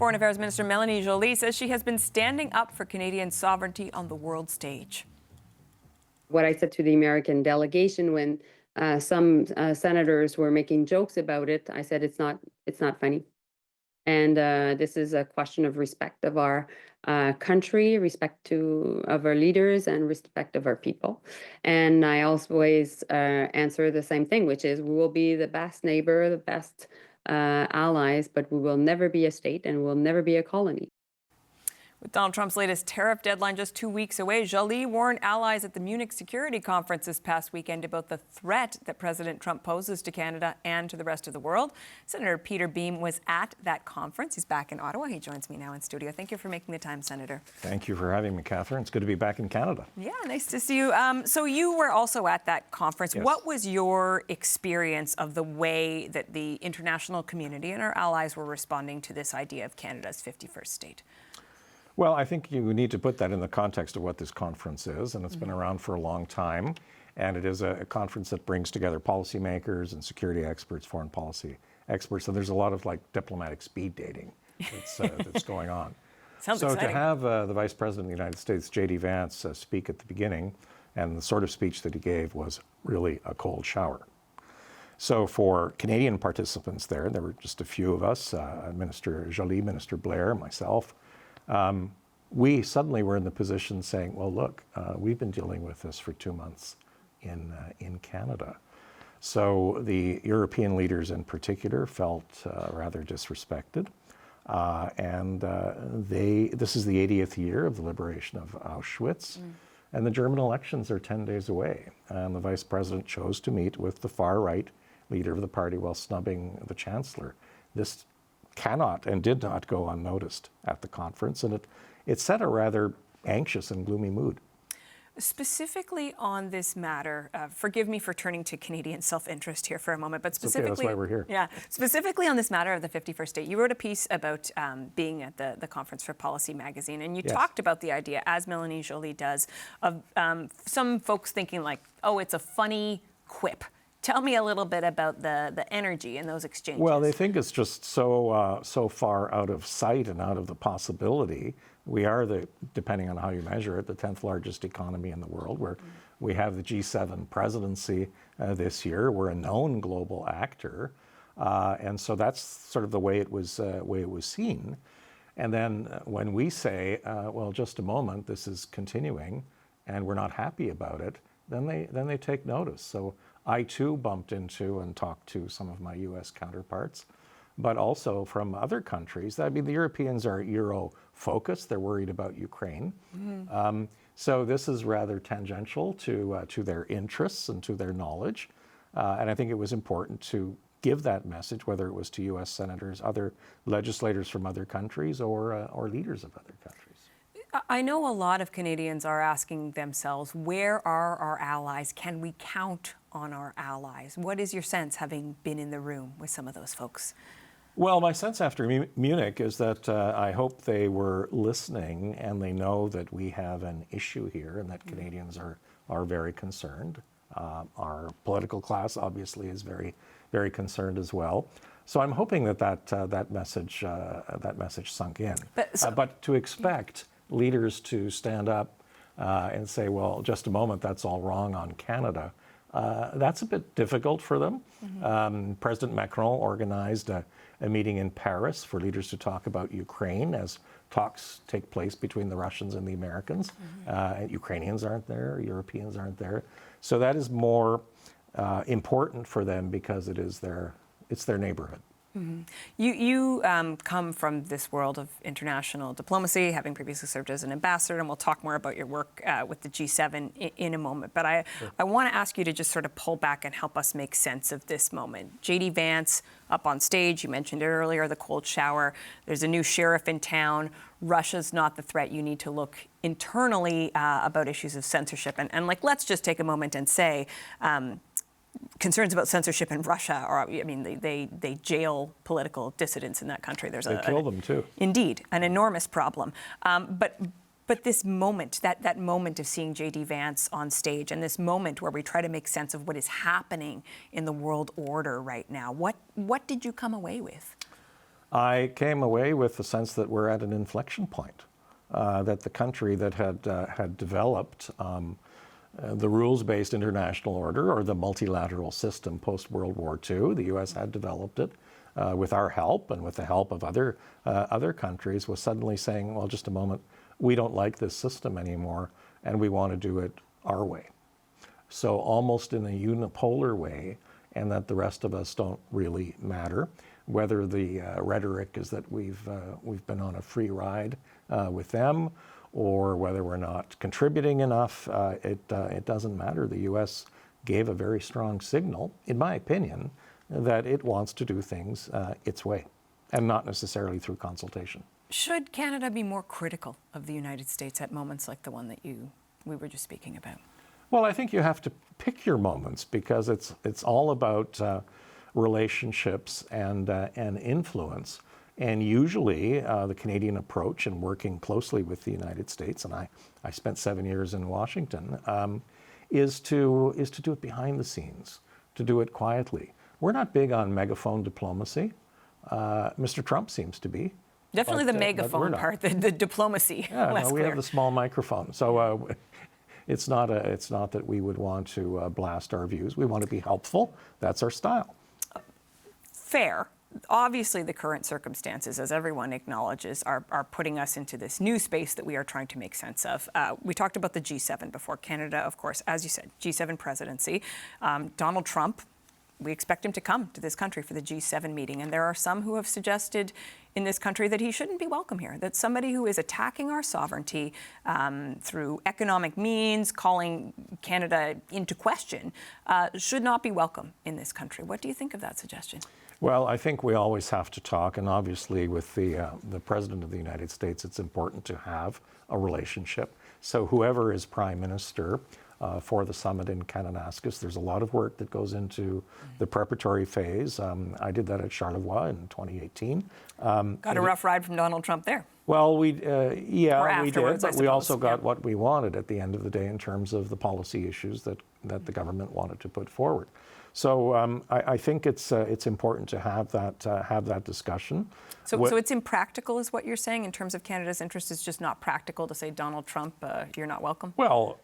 Foreign Affairs Minister Mélanie Joly says she has been standing up for Canadian sovereignty on the world stage. What I said to the American delegation when some senators were making jokes about it, I said it's not funny. And this is a question of respect of our country, respect of our leaders, and respect of our people. And I always answer the same thing, which is we will be the best neighbor, the best allies, but we will never be a state and we'll never be a colony. With Donald Trump's latest tariff deadline just 2 weeks away, Joly warned allies at the Munich Security Conference this past weekend about the threat that President Trump poses to Canada and to the rest of the world. Senator Peter Boehm was at that conference. He's back in Ottawa. He joins me now in studio. Thank you for making the time, Senator. Thank you for having me, Catherine. It's good to be back in Canada. Yeah, nice to see you. So you were also at that conference. Yes. What was your experience of the way that the international community and our allies were responding to this idea of Canada's 51st state? Well, I think you need to put that in the context of what this conference is, and it's been around for a long time, and it is a conference that brings together policymakers and security experts, foreign policy experts, so there's a lot of diplomatic speed dating that's going on. Sounds so exciting. To have the Vice President of the United States, J.D. Vance, speak at the beginning, and the sort of speech that he gave was really a cold shower. So for Canadian participants there were just a few of us, Minister Joly, Minister Blair, myself. We suddenly were in the position saying, well, look, we've been dealing with this for 2 months in Canada. So the European leaders in particular felt rather disrespected. This is the 80th year of the liberation of Auschwitz. And the German elections are 10 days away. And the Vice President chose to meet with the far-right leader of the party while snubbing the Chancellor. This cannot and did not go unnoticed at the conference, and it set a rather anxious and gloomy mood. Specifically on this matter, forgive me for turning to Canadian self-interest here for a moment, but specifically, okay, that's why we're here. Yeah, specifically on this matter of the 51st state, you wrote a piece about being at the Conference for Policy magazine, and you Yes. talked about the idea, as Mélanie Joly does, of some folks thinking oh, it's a funny quip. Tell me a little bit about the energy in those exchanges. Well, they think it's just so far out of sight and out of the possibility. We are, depending on how you measure it, the 10th largest economy in the world. We have the G7 presidency this year. We're a known global actor. And so that's sort of the way it was seen. And then when we say, well, just a moment, this is continuing, and we're not happy about it, then they take notice. So I too bumped into and talked to some of my U.S. counterparts, but also from other countries. I mean, the Europeans are Euro-focused. They're worried about Ukraine. So this is rather tangential to their interests and to their knowledge. And I think it was important to give that message, whether it was to U.S. senators, other legislators from other countries, or leaders of other countries. I know a lot of Canadians are asking themselves, where are our allies? Can we count on our allies? What is your sense, having been in the room with some of those folks? Well, my sense after Munich is that I hope they were listening and they know that we have an issue here and that Canadians are very concerned. Our political class obviously is very, very concerned as well. So I'm hoping that message sunk in. But to expect leaders to stand up and say, well, just a moment, that's all wrong on Canada, that's a bit difficult for them. President Macron organized a meeting in Paris for leaders to talk about Ukraine as talks take place between the Russians and the Americans. Ukrainians aren't there, Europeans aren't there. So that is more important for them because it's their neighborhood. You come from this world of international diplomacy, having previously served as an ambassador, and we'll talk more about your work with the G7 in a moment. But I want to ask you to just sort of pull back and help us make sense of this moment. J.D. Vance up on stage, you mentioned it earlier, the cold shower. There's a new sheriff in town. Russia's not the threat. You need to look internally about issues of censorship. And let's just take a moment and say, concerns about censorship in Russia they jail political dissidents in that country. They kill them too. Indeed, an enormous problem. But this moment, that moment of seeing J.D. Vance on stage, and this moment where we try to make sense of what is happening in the world order right now, what did you come away with? I came away with the sense that we're at an inflection point, that the country that had developed the rules-based international order, or the multilateral system post-World War II, the U.S. had developed it with our help and with the help of other countries, was suddenly saying, well, just a moment, we don't like this system anymore, and we want to do it our way. So almost in a unipolar way, and that the rest of us don't really matter. Whether the rhetoric is that we've been on a free ride with them, or whether we're not contributing enough, it doesn't matter. The U.S. gave a very strong signal, in my opinion, that it wants to do things its way, and not necessarily through consultation. Should Canada be more critical of the United States at moments like the one that we were just speaking about? Well, I think you have to pick your moments, because it's all about relationships and influence. And usually the Canadian approach in working closely with the United States, and I spent 7 years in Washington, is to do it behind the scenes, to do it quietly. We're not big on megaphone diplomacy. Mr. Trump seems to be. Definitely the megaphone part, the diplomacy. Yeah, less no, we clear. have the small microphone. So it's not that we would want to blast our views. We want to be helpful. That's our style. Fair. Obviously, the current circumstances, as everyone acknowledges, are putting us into this new space that we are trying to make sense of. We talked about the G7 before. Canada, of course, as you said, G7 presidency. Donald Trump, we expect him to come to this country for the G7 meeting. And there are some who have suggested in this country that he shouldn't be welcome here, that somebody who is attacking our sovereignty through economic means, calling Canada into question, should not be welcome in this country. What do you think of that suggestion? Well, I think we always have to talk, and obviously with the President of the United States, it's important to have a relationship. So whoever is Prime Minister for the summit in Kananaskis, there's a lot of work that goes into the preparatory phase. I did that at Charlevoix in 2018. Got a rough ride from Donald Trump there. Well, we did, but we also got what we wanted at the end of the day in terms of the policy issues that the government wanted to put forward. So I think it's important to have that discussion. So it's impractical, is what you're saying, in terms of Canada's interest? It's just not practical to say, Donald Trump, you're not welcome? Well,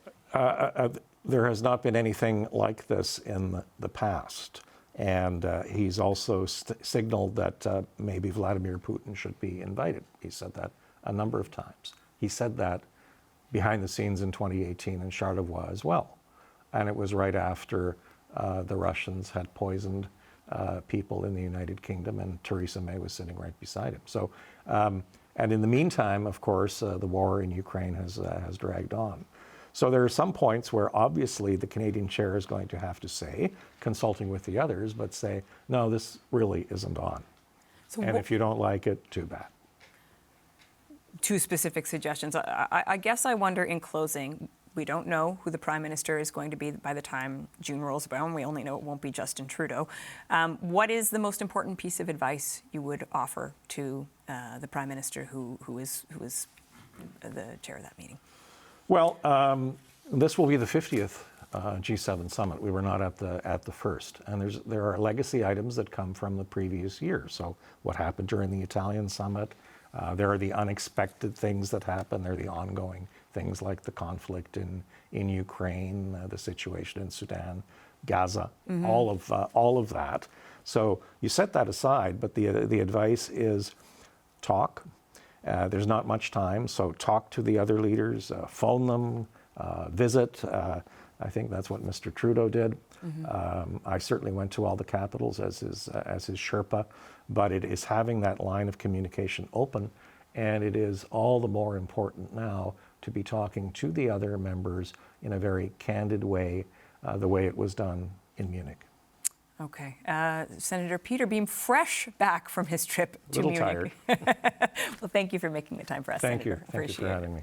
there has not been anything like this in the past. And he's also signaled that maybe Vladimir Putin should be invited. He said that a number of times. He said that behind the scenes in 2018 in Charlevoix as well. And it was right after the Russians had poisoned people in the United Kingdom, and Theresa May was sitting right beside him. So, and in the meantime, of course, the war in Ukraine has dragged on. So there are some points where obviously the Canadian chair is going to have to say, consulting with the others, but say, no, this really isn't on. So and if you don't like it, too bad. Two specific suggestions. I guess I wonder, in closing, we don't know who the Prime Minister is going to be by the time June rolls around. We only know it won't be Justin Trudeau. What is the most important piece of advice you would offer to the Prime Minister who is the chair of that meeting? Well, this will be the 50th G7 summit. We were not at the first, and there are legacy items that come from the previous year. So what happened during the Italian summit? There are the unexpected things that happen. There are the ongoing things like the conflict in Ukraine, the situation in Sudan, Gaza, all of that. So you set that aside, but the advice is talk. There's not much time, so talk to the other leaders, phone them, visit. I think that's what Mr. Trudeau did. I certainly went to all the capitals as his Sherpa, but it is having that line of communication open, and it is all the more important now to be talking to the other members in a very candid way, the way it was done in Munich. Okay. Senator Peter Boehm, fresh back from his trip to Munich. A little tired. Well, thank you for making the time for us, Thank Senator. you. Thank you for having me.